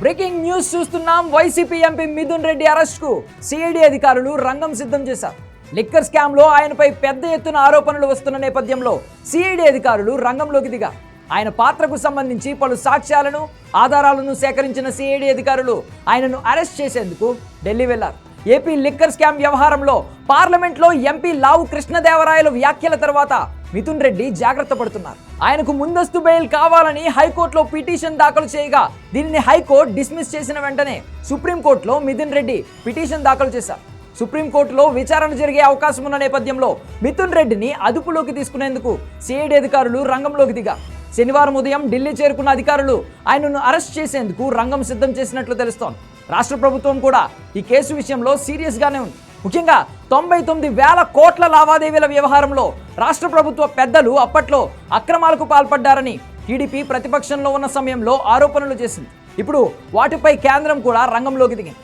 Breaking news చూస్తున్నాం. YCP MP Mithun Reddy అరెస్ట్కు CID అధికారులు రంగం సిద్ధం చేశారు. లిక్కర్ స్కామ్లో ఆయనపై పెద్ద ఎత్తున ఆరోపణలు వస్తున్న నేపథ్యంలో సిఐడి అధికారులు రంగంలోకి దిగారు. ఆయన పాత్రకు సంబంధించి పలు సాక్ష్యాలను ఆధారాలను సేకరించిన సిఐడి అధికారులు ఆయనను అరెస్ట్ చేసేందుకు ఢిల్లీ వెళ్లారు. ఏపీ లిక్కర్ స్కామ్ వ్యవహారంలో పార్లమెంట్లో ఎంపీ లావు కృష్ణదేవరాయల వ్యాఖ్యల తర్వాత మిథున్ రెడ్డి జాగ్రత్త పడుతున్నారు. ఆయనకు ముందస్తు బెయిల్ కావాలని హైకోర్టులో పిటిషన్ దాఖలు చేయగా దీనిని హైకోర్టు డిస్మిస్ చేసిన వెంటనే సుప్రీంకోర్టులో మిథున్ రెడ్డి పిటిషన్ దాఖలు చేశారు. సుప్రీంకోర్టులో విచారణ జరిగే అవకాశం ఉన్న నేపథ్యంలో మిథున్ రెడ్డిని అదుపులోకి తీసుకునేందుకు సిఐడి అధికారులు రంగంలోకి దిగారు. శనివారం ఉదయం ఢిల్లీ చేరుకున్న అధికారులు ఆయనను అరెస్ట్ చేసేందుకు రంగం సిద్ధం చేసినట్లు తెలుస్తోంది. రాష్ట్ర ప్రభుత్వం కూడా ఈ కేసు విషయంలో సీరియస్గానే ఉంది. ముఖ్యంగా 99,000 కోట్ల లావాదేవీల వ్యవహారంలో రాష్ట్ర ప్రభుత్వ పెద్దలు అప్పట్లో అక్రమాలకు పాల్పడ్డారని టీడీపీ ప్రతిపక్షంలో ఉన్న సమయంలో ఆరోపణలు చేసింది. ఇప్పుడు వాటిపై కేంద్రం కూడా రంగంలోకి దిగింది.